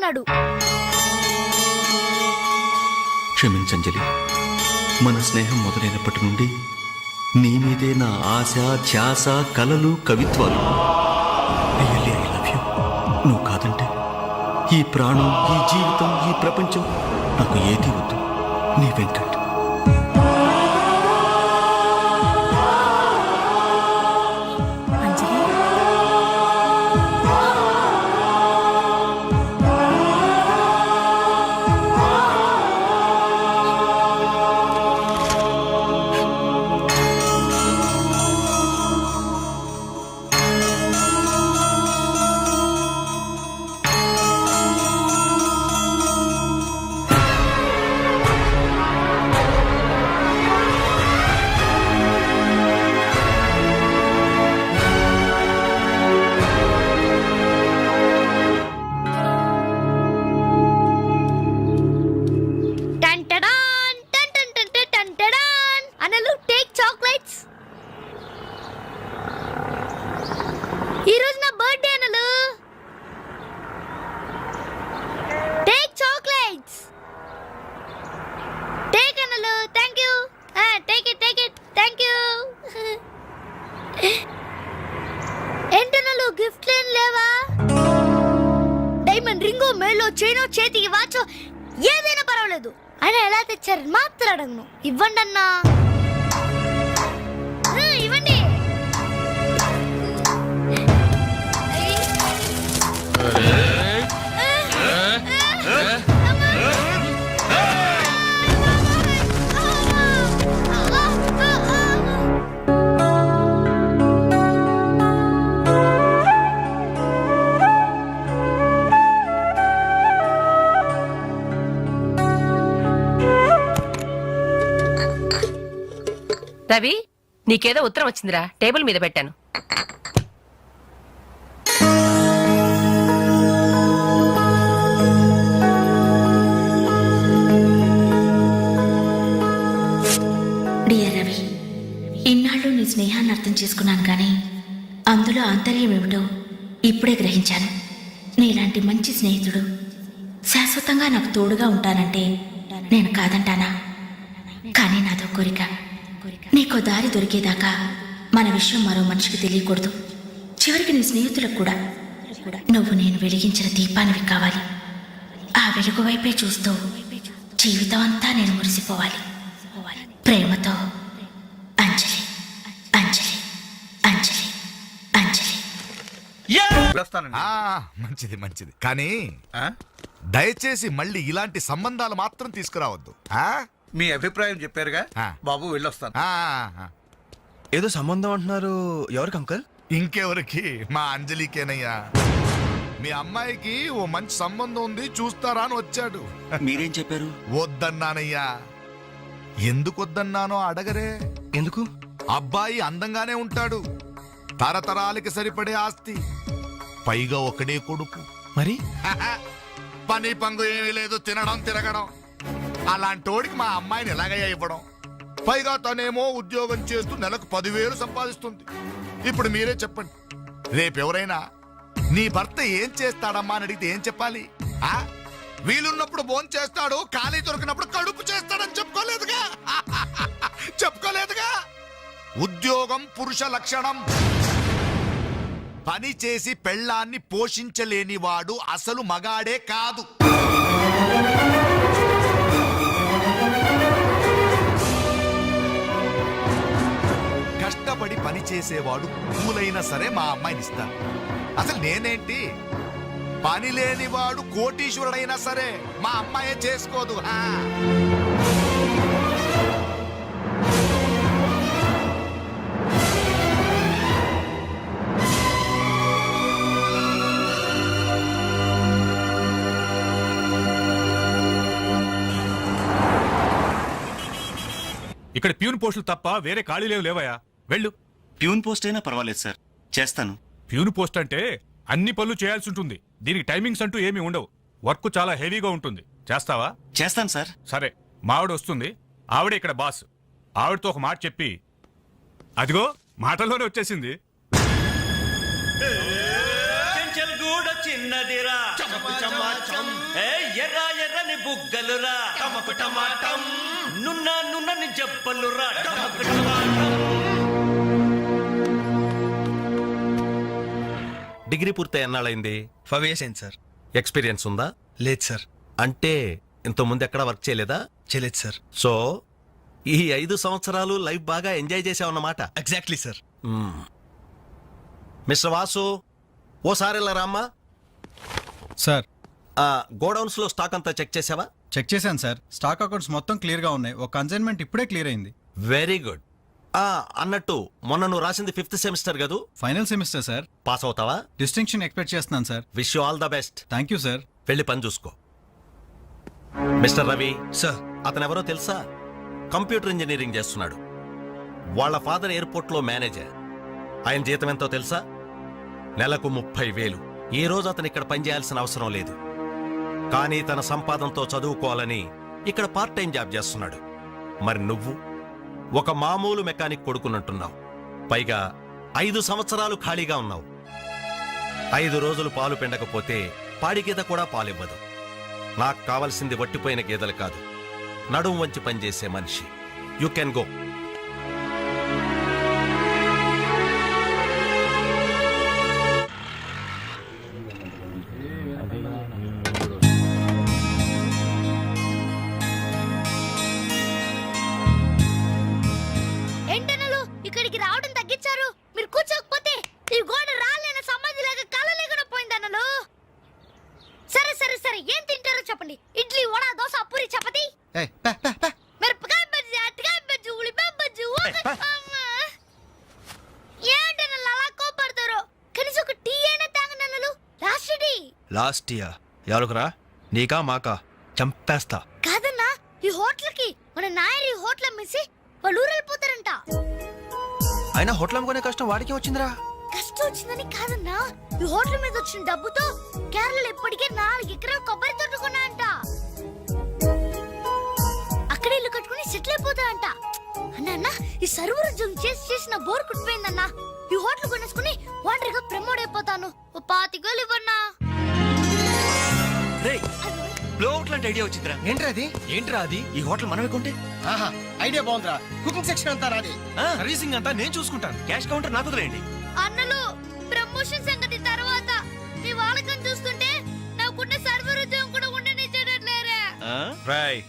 అన్నాడు. క్షమించంజలి, మన స్నేహం మొదలైనప్పటి నుండి నీ మీదే నా ఆశ, ధ్యాస, కలలు, కవిత్వాలు. Really I love you. నువ్వు కాదంటే ఈ ప్రాణం, ఈ జీవితం, ఈ ప్రపంచం నాకు ఏదీ వద్దు. నీ వెంకట్. ఈ రోజు నా బర్త్డే అనలు. Take chocolates. టేక్ అనలు. Thank you. Take it. Thank you. ఏంటనలు గిఫ్ట్ ఏం లేవా? డైమండ్ రింగో, మెల్లో చైనో, చేతికి వాచో ఏదైనా పర్వాలేదు. ఆయన ఎలా తెచ్చారని మాత్రం అడగను. ఇవ్వండి అన్నా. ఇవ్వండి. రవి, నీకేదో ఉత్తరం వచ్చిందిరా, టేబుల్ మీద పెట్టాను. డియర్ రవి, ఇన్నాళ్ళు నీ స్నేహాన్ని అర్థం చేసుకున్నాను, కానీ అందులో ఆంతర్యం ఏమిటో ఇప్పుడే గ్రహించాను. నీలాంటి మంచి స్నేహితుడు శాశ్వతంగా నాకు తోడుగా ఉంటానంటే నేను కాదంటానా? కానీ నాదో కోరిక. నీకో దారి దొరికేదాకా మన విషయం మరో మనిషికి తెలియకూడదు. చివరికి నీ స్నేహితులకు కూడా నువ్వు నేను వెలిగించిన దీపానివి కావాలి. ఆ వెలుగు వైపే చూస్తూ జీవితం అంతా నేను మురిసిపోవాలి. ప్రేమతో అంజలి. అంజలి అంజలి అంజలి. మంచిది మంచిది, కానీ దయచేసి మళ్ళీ ఇలాంటి సంబంధాలు మాత్రం తీసుకురావద్దు. మీ అభిప్రాయం చెప్పారుగా బాబు, వెళ్ళొస్తాను. ఏదో సంబంధం అంటున్నారు, ఎవరికి అంకల్? ఇంకెవరికి? మా అంజలికేనయ్యా. మీ అమ్మాయికి ఓ మంచి సంబంధం ఉంది, చూస్తారా అని వచ్చాడు. మీరేం చెప్పారు? వద్దన్నానయ్యా. ఎందుకు వద్దన్నానో అడగరే. ఎందుకు? అబ్బాయి అందంగానే ఉంటాడు, తరతరాలకి సరిపడే ఆస్తి, పైగా ఒకడే కొడుకు. మరి పని పంగు ఏమీ లేదు, తినడం తిరగడం. అలాంటోడికి మా అమ్మాయిని ఎలాగయ్యా ఇవ్వడం? పైగా తనేమో ఉద్యోగం చేస్తూ నెలకు 10,000 సంపాదిస్తుంది. ఇప్పుడు మీరే చెప్పండి, రేపెవరైనా నీ భర్త ఏం చేస్తాడమ్మా అని అడిగితే ఏం చెప్పాలి? వీలున్నప్పుడు భోజనం చేస్తాడు, ఖాళీ దొరికినప్పుడు కడుపు చేస్తాడని చెప్పుకోలేదుగా? చెప్పుకోలేదుగా? ఉద్యోగం పురుష లక్షణం. పని చేసి పెళ్ళాన్ని పోషించలేని వాడు అసలు మగాడే కాదు. కష్టపడి పని చేసేవాడు పూలైనా సరే మా అమ్మాయిని ఇస్తాను. అసలు నేనేంటి, పని లేనివాడు కోటీశ్వరుడైనా సరే మా అమ్మాయే చేసుకోదు. ఇక్కడ ప్యూన్ పోస్టులు తప్ప వేరే ఖాళీలేవు లేవయా, వెళ్ళు. ప్యూన్ పోస్ట్ అయినా పర్వాలేదు సార్, చేస్తాను. ప్యూన్ పోస్ట్ అంటే అన్ని పనులు చేయాల్సి ఉంటుంది. దీనికి టైమింగ్స్ అంటూ ఏమీ ఉండవు. వర్క్ చాలా హెవీగా ఉంటుంది. చేస్తావా? చేస్తాను సార్. సరే, మావిడ వస్తుంది, ఆవిడే ఇక్కడ బాస్. ఆవిడతో ఒక మాట చెప్పి, అదిగో మాటల్లోనే వచ్చేసింది. చిన్నదిరా ఎర్ర ఎర్రని బుగ్గలురా టమకు టమాటం నున్న నున్నని జబ్బలురా టమకు టమాటం. డిగ్రీ పూర్తయి ఎన్నాళ్ళైంది? 5 years అయింది సార్. ఎక్స్పీరియన్స్ ఉందా? లేదు సార్. అంటే ఇంతకుముందు ఎక్కడ వర్క్ చేయలేదా? చేయలేదు సార్. సో ఈ 5 సంవత్సరాలు లైఫ్ బాగా ఎంజాయ్ చేసావన్నమాట. Exactly sir. మిస్టర్ వాసు, ఓసారి ఇలా రామ్మా. సార్ గోడౌన్స్ లో స్టాక్ అంతా చెక్ చేసావా? చెక్ చేశాను సార్. స్టాక్ అకౌంట్స్ మొత్తం క్లియర్ గా ఉన్నాయి. ఒక కన్సైన్మెంట్ ఇప్పుడే క్లియర్ అయింది. Very good. అన్నట్టు మొన్న నువ్వు రాసింది 5th సెమిస్టర్ కదూ? Final semester sir. పాస్ అవుతావా? డిస్టింక్షన్ ఎక్స్పెక్ట్ చేస్తున్నాను sir. Wish you all the best. Thank you sir. వెళ్ళి పని చూసుకో. Mister Ravi sir. అతను ఎవరో తెలుసా? కంప్యూటర్ ఇంజనీరింగ్ చేస్తున్నాడు. వాళ్ళ ఫాదర్ ఎయిర్పోర్ట్ లో మేనేజర్. ఆయన జీతం ఎంతో తెలుసా? నెలకు 30,000. ఈ రోజు అతను ఇక్కడ పనిచేయాల్సిన అవసరం లేదు, కానీ తన సంపాదనతో చదువుకోవాలని ఇక్కడ పార్ట్ టైం జాబ్ చేస్తున్నాడు. మరి నువ్వు ఒక మామూలు మెకానిక్ కొడుకున్నట్టున్నావు. పైగా 5 సంవత్సరాలు ఖాళీగా ఉన్నావు. 5 రోజులు పాలు పిండకపోతే పాడి గీత కూడా పాలివ్వదు. నాకు కావలసింది వట్టిపోయిన గేదెలు కాదు, నడుం వంచి పనిచేసే మనిషి. You can go. ఏంటనలు ఇక్కడికి రావడం తగ్గించారు? మీరు కూర్చోకపోతే ఈ గోడ రాలేన సమాధి లాగా కలలేకుండా పోయిందన్నలు. సరే సరే సరే, ఏం తింటారో చెప్పండి. ఇడ్లీ, వడ, దోశ, పూరి, చపాతి, మిరపకాయ బజ్జీ, అరటికాయ బజ్జీ, ఉల్లిపాయ బజ్జీ. ఏంటనలు అలా కోపడతారు? కనీసం ఒక టీ అయినా తాగనన్నలు. Last tea. లాస్ట్ ఇయర్ ఎవరుకురా? నీకా మాకా? చంపేస్తా. కాదన్నా, ఈ హోటల్ కి మన నాయర్ ఈ హోటల్ అమ్మేసి వాళ్ళు ఊరు వెళ్ళిపోతారంట. అయినా హోటల్ అమ్ముకునే కష్టం వాడికి వచ్చిందిరా. కష్టం వచ్చిందని కాదన్నా, ఈ హోటల్ మీద వచ్చిన డబ్బుతో కేరళలో ఇప్పటికే 4 ఎకరాలు కొబ్బరి తోట కొన్నా అంట. అక్కడే ఇల్లు కట్టుకుని సెటిల్ అయిపోతాడంట. అన్న ఈ సర్వర్ ఉద్యోగం చేసి చేసిన బోర్ కుట్టిపోయిందన్నా. ఈ హోటల్ కొనేసుకుని వాండర్ గా ప్రమోట్ అయిపోతాను. ఓ 25,000 ఇవ్వన్నా. బ్లోఅవుట్ లాంటి ఐడియా వచ్చిందిరా. ఏంట్రా అది? ఈ హోటల్ మనమే కొంటే ఐడియా బాగుందిరా. కుకింగ్ సెక్షన్ అంతా రాది. సర్వీసింగ్ అంతా నేను చూసుకుంటాను. క్యాష్ కౌంటర్ నాకు వదిలేయండి. అన్నలు, ప్రమోషన్ సంగతి తర్వాత. మీ వాళ్ళకం చూస్తుంటే నాకున్న సర్వర్ ఉద్యోగం కూడా ఉండనిచ్చేటట్లేరా. రాయ్.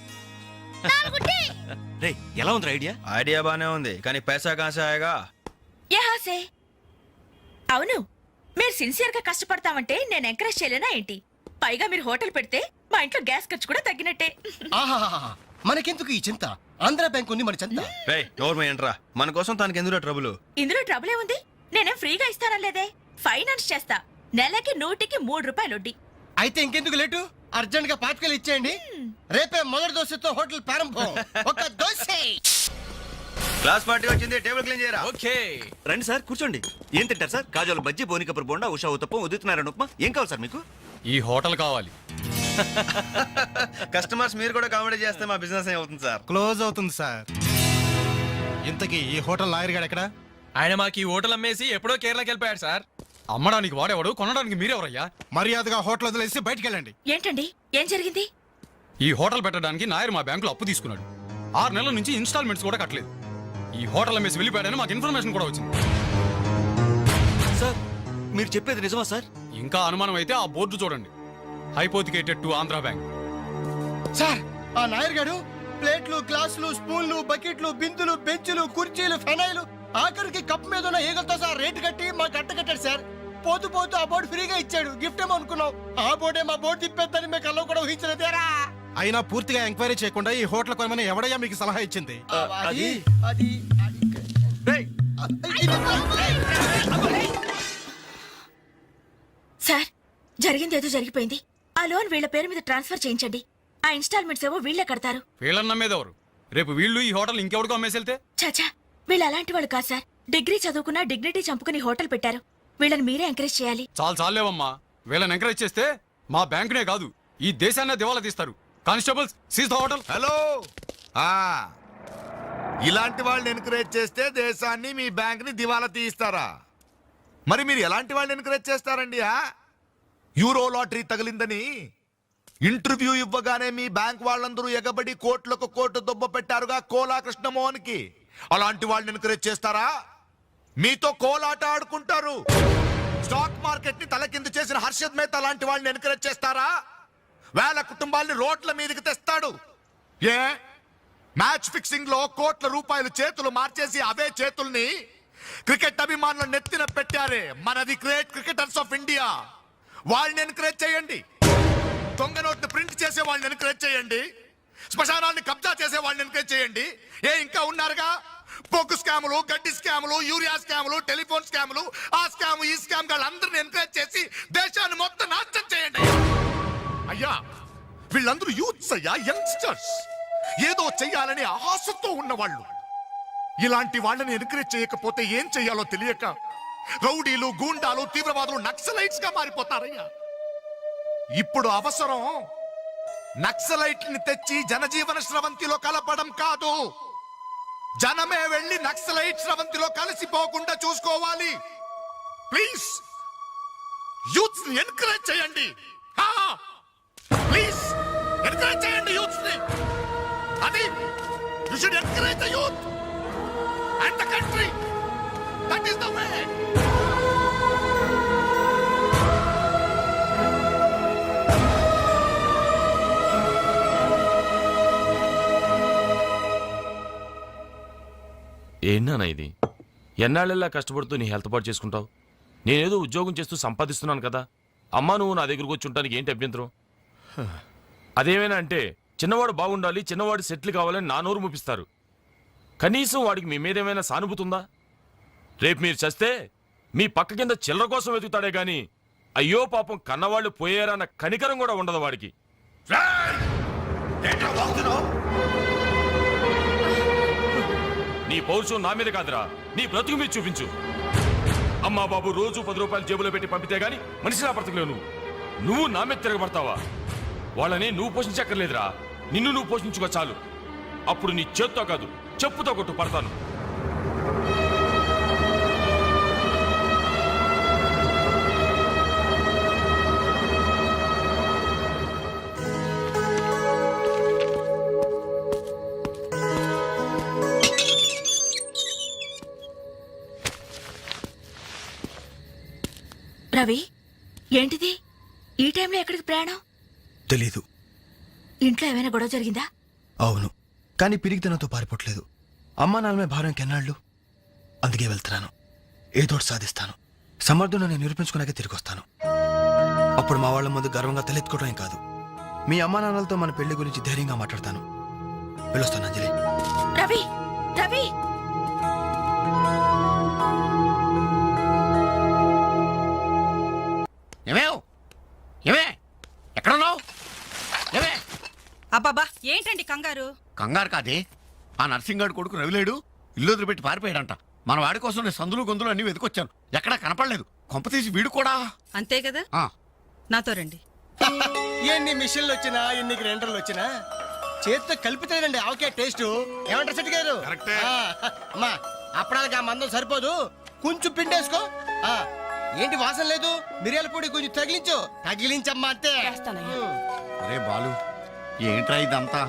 రే, ఎలా ఉంది ఐడియా? ఐడియా బానే ఉంది, కానీ పైసా కాసాయగా. యహాసే. అవును, మీరు సిన్సియర్ గా కష్టపడతామంటే నేను ఎంకరేజ్ చేయలేనా ఏంటి? పైగా మీరు హోటల్ పెడితే మా ఇంట్లో గ్యాస్ ఖర్చు కూడా తగ్గినట్టే. మనకెందుకు ఈ చింత? ఆంధ్ర బ్యాంక్ ఉంది మన చింత. రేయ్ నోర్మ ఏంట్రా, మన కోసం తనకి ఎందులో ట్రబుల్? ఇందులో ట్రబుల్ ఏముంది? నేనేం ఫ్రీగా ఇస్తానలేదే. ఫైనాన్స్ చేస్తా. నెలకి 100కి 3 రూపాయలు వడ్డీ. అయితే ఇంకెందుకు లేటు? అర్జెంట్ గా 5,000 ఇచ్చేయండి. రేపే మొదటి దోశతో హోటల్ ప్రారంభం. ఒక దోశ. క్లాస్ పార్టీ వచ్చింది, టేబుల్ క్లీన్ చేయరా. ఓకే, రండి సార్, కూర్చోండి. ఏం తింటారు సార్? కాజోల బజ్జీ, బోనికపూర్ బోండా, ఉషా ఉత్తప్పం, ఉదితనారాయణ ఉప్మా. ఏం కావాలి సార్ మీకు? ఈ హోటల్ కావాలి. కస్టమర్స్ మీరు కూడా కామెడీ చేస్తే మా బిజినెస్ అవుతుంది సార్. క్లోజ్ అవుతుంది సార్. ఇంతకీ ఈ హోటల్ లాయర్ గారు ఎక్కడ? ఆయన మాకు ఈ హోటల్ అమ్మేసి ఎప్పుడో కేరళకి వెళ్ళిపోయాడు సార్. అమ్మడానికి వాడేవాడు, కొనడానికి మీరెవరయ్యా? మర్యాదగా హోటల్ వదిలేసి బయటికి వెళ్ళండి. ఏంటండి, ఏం జరిగింది? ఈ హోటల్ పెట్టడానికి నాయర్ మా బ్యాంకులో అప్పు తీసుకున్నాడు. 6 నెలల నుంచి ఇన్స్టాల్మెంట్స్ కూడా కట్టలేదు. ఈ హోటల్ అమ్మేసి వెళ్ళిపోయాడని మాకు ఇన్ఫర్మేషన్ కూడా వచ్చింది. సార్, మీరు చెప్పేది నిజమా సార్? ఇంకా అనుమానం అయితే ఆ బోర్డు చూడండి. Hypothecated to Andhra bank. Sir, ఆ నాయర్ గారు ప్లేట్లు, గ్లాసులు, స్పూన్లు, బకెట్లు, బిందులు, బెంచులు, కుర్చీలు, ఫెనాయిలు, ఆఖరికి కప్ మీద ఉన్న ఈగలతో సార్ రేటు కట్టి మాకు అట్ట కట్టాడు సార్. పోతూ పోతూ ఆ బోర్డు ఫ్రీగా ఇచ్చాడు. గిఫ్ట్ ఏమో అనుకున్నాం. ఆ బోర్డే మా బోర్డు తిప్పేద్దని మీకు అల్లో కూడా ఊహించలేదేరా. అయినా పూర్తిగా ఎంక్వైరీ చేయకుండా ఈ హోటల్ కొనమని ఎవడయ్యా మీకు సలహా ఇచ్చింది? సార్, జరిగింది ఏదో జరిగిపోయింది. ఆ లోన్ వీళ్ళ పేరు మీద ట్రాన్స్ఫర్ చేయించండి. ఆ ఇన్స్టాల్మెంట్స్ ఏవో వీళ్ళే కడతారు. వీళ్ళని నమ్మేదెవరు? రేపు వీళ్ళు ఈ హోటల్ ఇంకెవరికో అమ్మేసి వెళ్తే? చాచా, వీళ్ళు అలాంటి వాళ్ళు కాదు సార్. డిగ్రీ చదువుకున్నా డిగ్నిటీ చంపుకుని హోటల్ పెట్టారు. వీళ్ళని మీరే ఎంకరేజ్ చేయాలి. చాలేవమ్మా. వీళ్ళని ఎంకరేజ్ చేస్తే మా బ్యాంకునే కాదు, ఈ దేశాన్నే దివాలా తీస్తారు. Constables, seize the hotel. Hello. ఇలాంటి వాళ్ళని ఎంకరేజ్ చేస్తే దేశాన్ని, మీ బ్యాంక్ ని దివాలా తీయిస్తారా? మరి మీరు ఎలాంటి వాళ్ళని ఎంకరేజ్ చేస్తారండి? యూరో లాటరీ తగిలిందని ఇంటర్వ్యూ ఇవ్వగానే మీ బ్యాంక్ వాళ్ళందరూ ఎగబడి కోట్లకు కోట్లు దుబ్బ పెట్టారుగా కోలా కృష్ణమోహన్కి. అలాంటి వాళ్ళని ఎంకరేజ్ చేస్తారా? మీతో కోలాట ఆడుకుంటారు. స్టాక్ మార్కెట్ ని తలకిందు చేసిన హర్షద్ మేహతా లాంటి వాళ్ళని ఎంకరేజ్ చేస్తారా? వేల కుటుంబాల్ని రోడ్ల మీదకి తెస్తాడు. ఏ మ్యాచ్ ఫిక్సింగ్ లో కోట్ల రూపాయలు చేతులు మార్చేసి అవే చేతుల్ని క్రికెట్ అభిమానులు నెత్తిన పెట్టారే మనది గ్రేట్ క్రికెటర్స్ ఆఫ్ ఇండియా. వాళ్ళని ఎంకరేజ్ చేయండి. దొంగ నోట్ని ప్రింట్ చేసే వాళ్ళని ఎంకరేజ్ చేయండి. శ్మశానాన్ని కబ్జా చేసే వాళ్ళని ఎంకరేజ్ చేయండి. ఇంకా ఉన్నారుగా పొగ్గు స్కాములు, గడ్డి స్కాములు, యూరియా స్కాములు, టెలిఫోన్ స్కాములు, ఆ స్కామ్ ఈ స్కామ్ వాళ్ళందరిని ఎంకరేజ్ చేసి దేశాన్ని మొత్తం నాశనం చేయండి. అయ్యా వీళ్ళందరూ యూత్స్ అయ్యా, యంగ్స్టర్స్, ఏదో చెయ్యాలని ఆశతో ఉన్నవాళ్ళు. ఇలాంటి వాళ్ళని ఎంకరేజ్ చేయకపోతే ఏం చెయ్యాలో తెలియక రౌడీలు, గూండాలు, తీవ్రవాదులు, నక్సలైట్స్ గా మారిపోతారయ్యా. ఇప్పుడు అవసరం నక్సలైట్ ని తెచ్చి జనజీవన స్రవంతిలో కలపడం కాదు, జనమే వెళ్ళి నక్సలైట్ స్రవంతిలో కలిసిపోకుండా చూసుకోవాలి. ప్లీజ్ యూత్స్ ని ఎంకరేజ్ చేయండి. ప్లీజ్ ఎంకరేజ్ చేయండి యూత్స్ ని. అది you should encourage the youth and the country. That is the way. ఏంటన్నా ఇది? ఎన్నాళ్ళెల్లా కష్టపడుతూ నీ హెల్త్ పాటు చేసుకుంటావు? నేనేదో ఉద్యోగం చేస్తూ సంపాదిస్తున్నాను కదా. అమ్మా నువ్వు నా దగ్గరకు వచ్చి ఉంటానికి ఏంటి అభ్యంతరం? అదేమైనా అంటే చిన్నవాడు బాగుండాలి, చిన్నవాడు సెటిల్ కావాలని నా నోరు ముపిస్తారు. కనీసం వాడికి మీ మీద ఏమైనా సానుభూతి ఉందా? రేపు మీరు చస్తే మీ పక్క కింద చిల్లర కోసం వెతుకుతాడే గాని అయ్యో పాపం కన్నవాళ్ళు పోయారన్న కనికరం కూడా ఉండదు వాడికి. నీ పౌరుషం నా మీద కాదురా, నీ బ్రతుకు మీద చూపించు. అమ్మా బాబు రోజు 10 రూపాయలు జేబులో పెట్టి పంపితే గాని మనిషిలా బ్రతకలేవు. నువ్వు నా మీద తిరగబడతావా? వాళ్ళని నువ్వు పోషించక్కర్లేదురా, నిన్ను నువ్వు పోషించుకో చాలు. అప్పుడు నీ చేత్తో కాదు చెప్పుతో కొట్టు పడతాను. రవి, ఏంటిది ఈ టైంలో ఎక్కడికి ప్రయాణం? తెలీదు. ఇంట్లో ఏమైనా గొడవ జరిగిందా? అవును, కానీ పిరిగితనంతో పారిపోవట్లేదు. అమ్మా నాన్నమే భారం కెన్నాళ్ళు. అందుకే వెళ్తున్నాను. ఏదోటి సాధిస్తాను. సమర్థుని నిరూపించుకున్నాకే తిరిగి వస్తాను. అప్పుడు మా వాళ్ళ ముందు గర్వంగా తలెత్తుకోవడం కాదు, మీ అమ్మా నాన్నలతో మన పెళ్లి గురించి ధైర్యంగా మాట్లాడతాను. వెళ్ళొస్తాను అంజలి. రవి, రవి, ఎక్కడున్నావు? అబ్బాబా ఏంటండి కంగారు? కంగారు కాదే, ఆ నర్సింగాడు కొడుకు రవిలేడు ఇల్లు వదిలిపెట్టి పారిపోయాడంట. మన వాడి కోసం నేను సందులు గొంతులు అన్ని వెతికొచ్చాను, ఎక్కడా కనపడలేదు. కొంపతీసి వీడు కూడా అంతే కదా. నాతో రండి. ఎన్ని మిషన్లు వచ్చినా, ఎన్ని గ్రైండర్లు వచ్చినా చేతితో కలిపితేనండి ఆవకే టేస్ట్. ఏమంటారు సెట్ గారు? అమ్మా అప్పడానికి ఆ మందం సరిపోదు, కొంచెం పిండేసుకో. ఏంటి వాసన లేదు? మిరియాల పొడి కొంచెం తగిలించమ్మా అంతే. అరే బాలు, ఏంట్రా ఇదంతా?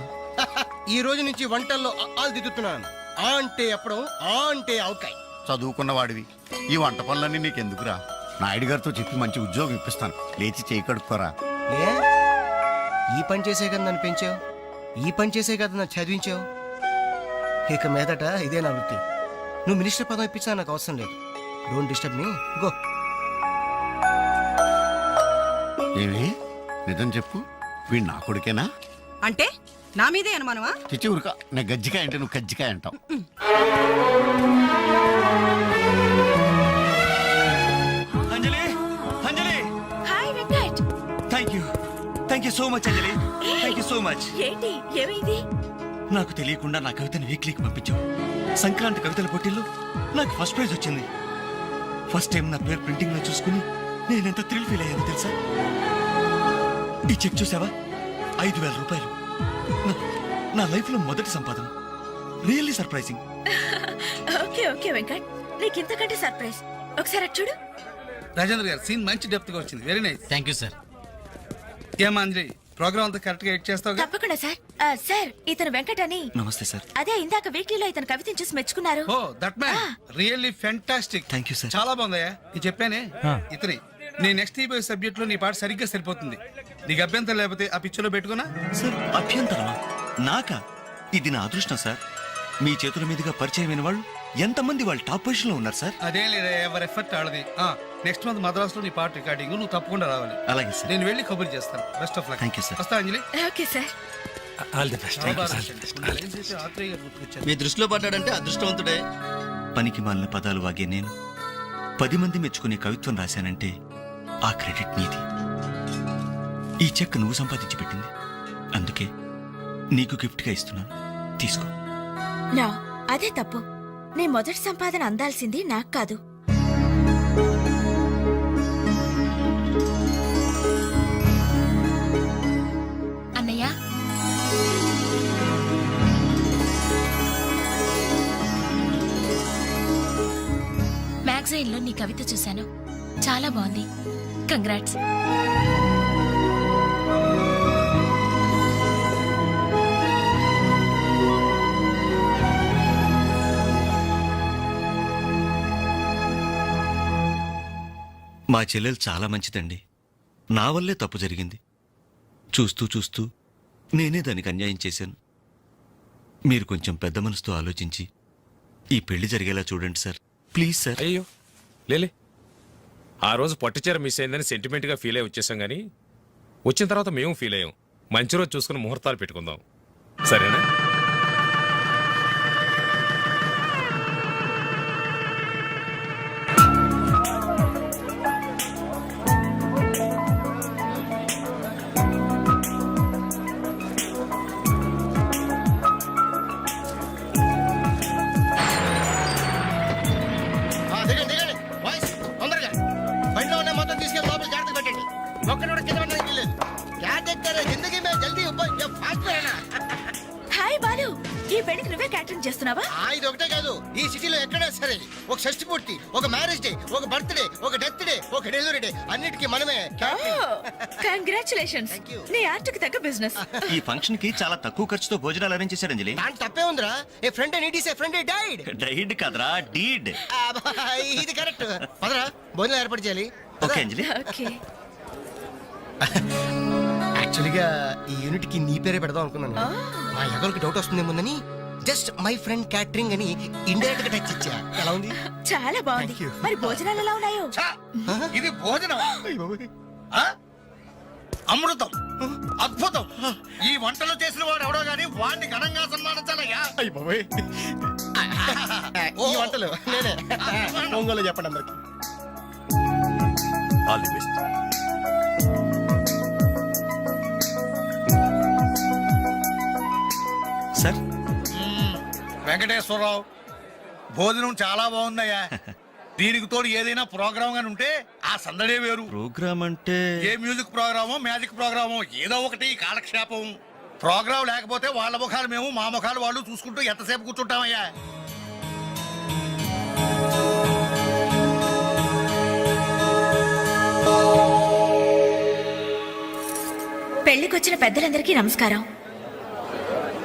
ఈ రోజు నుంచి వంటల్లో ఆలు దిద్దుతున్నాను. ఆ అంటే అప్పుడు, ఆ అంటే ఆవకాయ. చదువుకున్న వాడివి, ఈ వంట పనులన్నీ నీకెందుకురా? నాయుడు గారితో చెప్పి మంచి ఉద్యోగం ఇప్పిస్తాను, లేచి చేయి కడుక్కోరా. ఏ ఈ పని చేసే కదా నన్ను పెంచావు, ఈ పని చేసే కదా నన్ను చదివించావు. ఇక మీదట ఇదే నా వృత్తి. నువ్వు మినిస్టర్ పదం ఇప్పించా నాకు అవసరం లేదు. Don't disturb me, go. ఏమి నిజం చెప్పు, వీడు నా కొడుకేనా? అంటే నా మీదే అనుమానమా? చిచ్చి ఊరుక, నేను గజ్జికాయ అంటే నువ్వు కజ్జికాయ అంటావు. Anjali, Anjali, hi Venkat. Thank you so much Anjali, thank you so much. ఏంటి ఏమైంది? నాకు తెలియకుండా నా కవితను వీక్లీకి పంపించావు. సంక్రాంతి కవితల పోటీల్లో నాకు ఫస్ట్ ప్రైజ్ వచ్చింది. ఫస్ట్ టైం నా పేరు ప్రింటింగ్ లో చూసుకుని నేనెంత థ్రిల్ ఫీల్ అయ్యాను తెలుసా? ఈ చెక్ చూసావా? 5,000 రూపాయలు. నా లైఫ్ లో మొదటి సంపాదన. Really surprising. Okay okay Venkat, నీకు ఇంతకంటే సర్ప్రైజ్. ఒకసారి అటు చూడు. రాజేంద్ర గారు సీన్ మంచి డెప్త్ గా వచ్చింది. Very nice. Thank you sir. ఏమా అంజలి, ప్రోగ్రామ్ అంతా కరెక్ట్ గా ఎడ్ చేస్తావు? తప్పకుండా సార్. సార్ ఇతను వెంకట్ అని. నమస్తే సార్. అదే ఇందాక వీక్లీలో ఇతను కవితను చూసి మెచ్చుకున్నారు. Oh that man really fantastic. Thank you sir. చాలా బాగుందయ్యా. నేను చెప్పానే ఇతని నీ నెక్స్ట్ ఈబోయ్ సబ్జెక్ట్ లో నీ పాట సరిగ్గా సరిపోతుంది. నీకు అభ్యంతరం లేకపోతే ఆ పిక్చర్ లో పెట్టుకున్నా. సార్ అభ్యంతరమా? నాకా? ఇది నా అదృష్టం సార్. మీ చేతుల మీదుగా పరిచయమైన వాళ్ళు ఎంతమంది వాళ్ళు టాప్ పొజిషన్ లో ఉన్నారు సార్. అదేం లేదా, ఎవరి ఎఫర్ట్ ఆడది. నెక్స్ట్ మంత్ మద్రాస్ లో నీ పాట రికార్డింగ్, నువ్వు తప్పకుండా రావాలి. అలాగే సార్. నేను వెళ్ళి కబుర్ చేస్తాను. Best of luck. Thank you, sir. వస్తా Anjali. Okay sir. All the best. మీ దృష్టిలో పడ్డాడంటే అదృష్టవంతుడే. పనికి మాలిన పదాలు వాగే నేను 10 మంది మెచ్చుకునే కవిత్వం రాశానంటే ఆ క్రెడిట్ నీది. ఈ చెక్ నువ్వు సంపాదించి పెట్టింది. అందుకే నీకు గిఫ్ట్ గా ఇస్తున్నాను. తీసుకో. నా అదే తప్పు. నీ మొదటి సంపాదన అందాల్సింది నాకు కాదు. అన్నయ్య, మ్యాగజైన్ లో నీ కవిత చూశాను. చాలా బాగుంది. కంగ్రాట్స్. మా చెల్లెలు చాలా మంచిదండి. నా వల్లే తప్పు జరిగింది. చూస్తూ చూస్తూ నేనే దానికి అన్యాయం చేశాను. మీరు కొంచెం పెద్ద మనసుతో ఆలోచించి ఈ పెళ్లి జరిగేలా చూడండి సార్. Please sir. అయ్యో లేలే, ఆ రోజు పట్టుచీర మిస్ అయిందని సెంటిమెంట్గా ఫీల్ అయ్యి వచ్చేసాం, కానీ వచ్చిన తర్వాత మేము ఫీల్ అయ్యాం. మంచి రోజు చూసుకుని ముహూర్తాలు పెట్టుకుందాం, సరేనా? దిగండి దిగండి బాయ్స్, తొందరగా బండిలో ఉన్న మొత్తం తీసుకెళ్ళి లోపల జాగ్రత్త పెట్టండి. ఒక్కడు కూడా కింద పడడానికి లేదు. క్యా దేఖతే జిందగీ మే జల్దీ ఫాస్ట్ అయినా. హాయ్ బాలు, ఈ పెళ్లికి నువ్వే క్యాటరింగ్ చేస్తున్నావా? ఇది ఒకటే కాదు, ఈ సిటీలో ఎక్కడా సరే ఒక షష్టి పూర్తి, ఒక మ్యారేజ్ డే, ఒక బర్త్డే, ఒక డెత్ డే, ఒక డెలివరీ డే, అన్నిటికీ మనమే కంగ్రాచులేషన్స్. Thank you. నీ ఆర్ట్కి తగ్గ బిజినెస్. ఈ ఫంక్షన్ కి చాలా తక్కువ ఖర్చుతో భోజనాలు అరేంజ్ చేశారు అంజలి. దాని తప్పే ఉందిరా. A friend need is a friend died. Died కదరా, డీడ్. ఇది కరెక్ట్. పదరా భోజనం ఏర్పాటు చేయాలి. ఓకే అంజలి. ఓకే. యాక్చువల్గా ఈ యూనిట్ కి నీ పేరే పెడదాం అనుకున్నాను. మా ఎవరికి డౌట్ వస్తుందేమోనని జస్ట్ మై ఫ్రెండ్ క్యాటరింగ్ అని ఇండైరెక్ట్ గా టచ్ ఇచ్చా. ఎలా ఉంది? చాలా బాగుంది. Thank you. మరి భోజనాలు ఎలా ఉన్నాయో? ఇది భోజనం అమృతం, అద్భుతం. ఈ వంటలు చేసిన వాడు ఎవడో గానీ వాడిని ఘనంగా సన్మానించాలయ్యా. ఈ వంటలు నేనే. ఒంగోలు చెప్పండి అందరికి. All the best. Sir Venkateswararao, భోజనం చాలా బాగుందయ్యా. దీనికి తోడు ఏదైనా ప్రోగ్రామ్ గాని ఉంటే ఆ సందడే వేరు. ప్రోగ్రామ్ అంటే ఏ మ్యూజిక్ ప్రోగ్రామో మ్యాజిక్ ప్రోగ్రామో ఏదో ఒకటి కాలక్షేపం. ప్రోగ్రామ్ లేకపోతే వాళ్ళ ముఖాలు మేము, మా ముఖాలు వాళ్ళు చూసుకుంటూ ఎంతసేపు కూర్చుంటామయ్యా. పెళ్లికొచ్చిన పెద్దలందరికీ నమస్కారం.